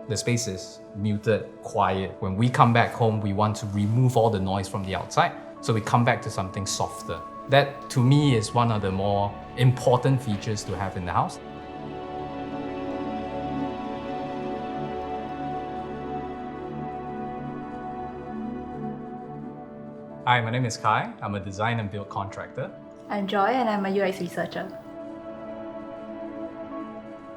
The space is muted, quiet. When we come back home, we want to remove all the noise from the outside, so we come back to something softer. That, to me, is one of the more important features to have in the house. Hi, my name is Kai. I'm a design and build contractor. I'm Joy and I'm a UX researcher.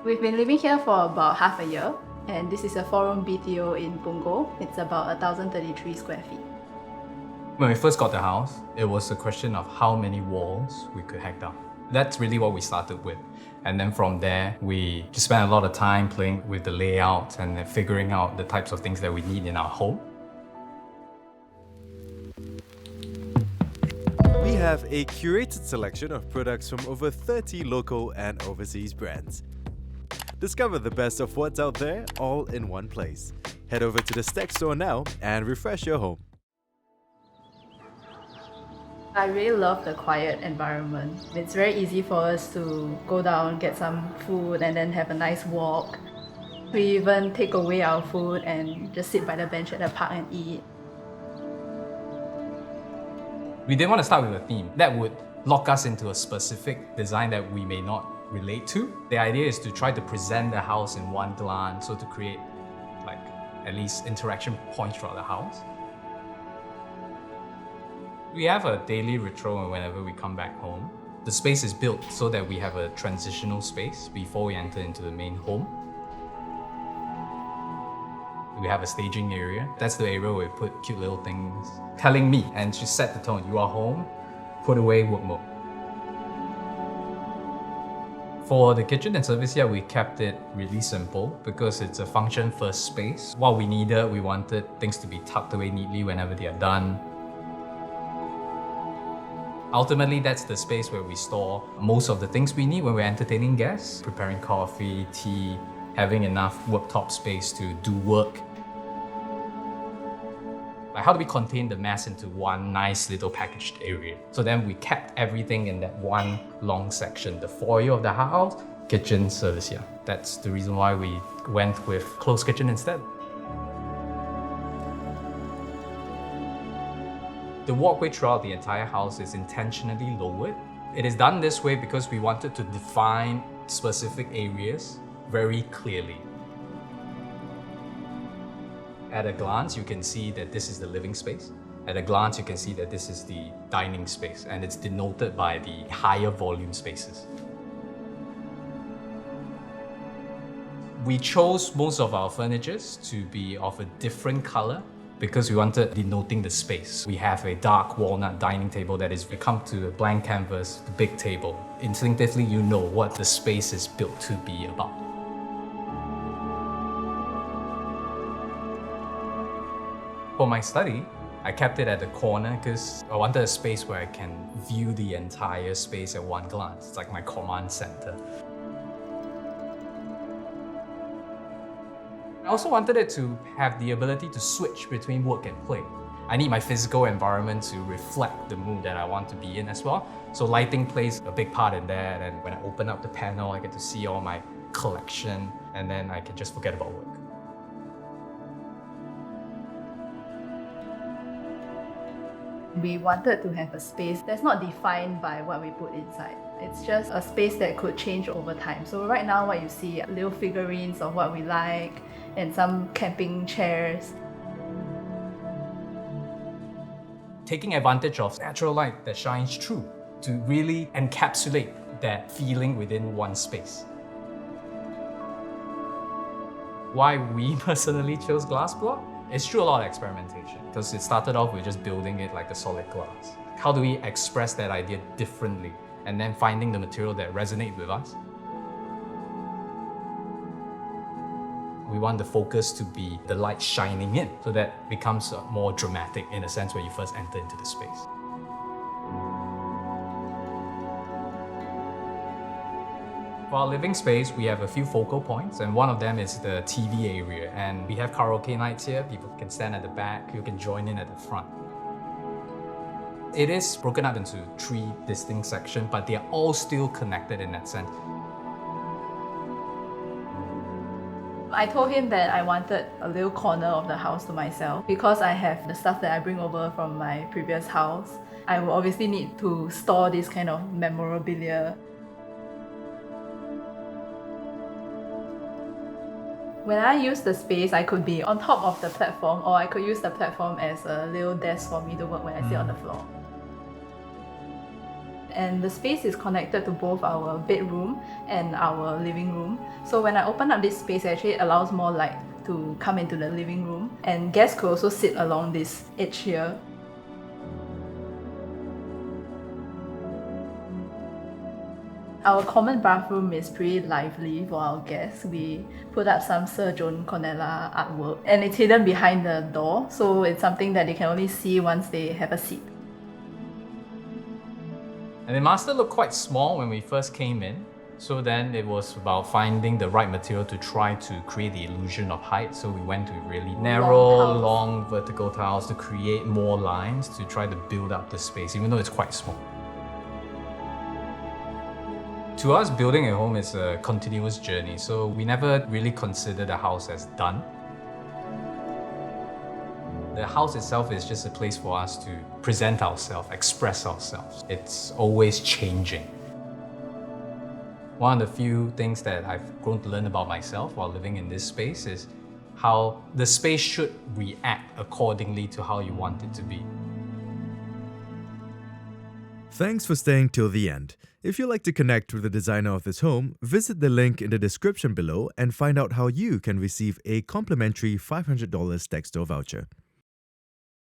We've been living here for about half a year, and this is a 4-room BTO in Punggol. It's about 1,033 square feet. When we first got the house, it was a question of how many walls we could hack down. That's really what we started with. And then from there, we just spent a lot of time playing with the layout and then figuring out the types of things that we need in our home. We have a curated selection of products from over 30 local and overseas brands. Discover the best of what's out there all in one place. Head over to the Stack store now and refresh your home. I really love the quiet environment. It's very easy for us to go down, get some food, and then have a nice walk. We even take away our food and just sit by the bench at the park and eat. We didn't want to start with a theme that would lock us into a specific design that we may not relate to. The idea is to try to present the house in one glance, so to create at least interaction points throughout the house. We have a daily ritual whenever we come back home. The space is built so that we have a transitional space before we enter into the main home. We have a staging area. That's the area where we put cute little things, telling me and to set the tone. You are home, put away work mode. For the kitchen and service here, we kept it really simple because it's a function-first space. What we needed, we wanted things to be tucked away neatly whenever they are done. Ultimately, that's the space where we store most of the things we need when we're entertaining guests, preparing coffee, tea, having enough worktop space to do work. Like, how do we contain the mess into one nice little packaged area? So then we kept everything in that one long section, the foyer of the house, kitchen, service here. That's the reason why we went with closed kitchen instead. The walkway throughout the entire house is intentionally lowered. It is done this way because we wanted to define specific areas very clearly. At a glance, you can see that this is the living space. At a glance, you can see that this is the dining space, and it's denoted by the higher volume spaces. We chose most of our furniture to be of a different color because we wanted denoting the space. We have a dark walnut dining table that is become to a blank canvas, the big table. Instinctively, you know what the space is built to be about. For my study, I kept it at the corner because I wanted a space where I can view the entire space at one glance. It's like my command center. I also wanted it to have the ability to switch between work and play. I need my physical environment to reflect the mood that I want to be in as well. So lighting plays a big part in that, and when I open up the panel, I get to see all my collection, and then I can just forget about work. We wanted to have a space that's not defined by what we put inside. It's just a space that could change over time. So right now what you see are little figurines of what we like and some camping chairs. Taking advantage of natural light that shines through to really encapsulate that feeling within one space. Why we personally chose glass block? It's through a lot of experimentation because it started off with just building it like a solid glass. How do we express that idea differently and then finding the material that resonates with us? We want the focus to be the light shining in so that becomes more dramatic in a sense when you first enter into the space. For our living space, we have a few focal points, and one of them is the TV area. And we have karaoke nights here. People can stand at the back, you can join in at the front. It is broken up into 3 distinct sections, but they are all still connected in that sense. I told him that I wanted a little corner of the house to myself because I have the stuff that I bring over from my previous house. I will obviously need to store this kind of memorabilia. When I use the space, I could be on top of the platform, or I could use the platform as a little desk for me to work when I sit on the floor. And the space is connected to both our bedroom and our living room. So when I open up this space, it actually allows more light to come into the living room, and guests could also sit along this edge here. Our common bathroom is pretty lively for our guests. We put up some Sir John Cornella artwork, and it's hidden behind the door, so it's something that they can only see once they have a seat. And the master looked quite small when we first came in. So then it was about finding the right material to try to create the illusion of height. So we went to really narrow, long vertical tiles to create more lines to try to build up the space, even though it's quite small. To us, building a home is a continuous journey, so we never really consider the house as done. The house itself is just a place for us to present ourselves, express ourselves. It's always changing. One of the few things that I've grown to learn about myself while living in this space is how the space should react accordingly to how you want it to be. Thanks for staying till the end. If you'd like to connect with the designer of this home, visit the link in the description below and find out how you can receive a complimentary $500 Textile voucher.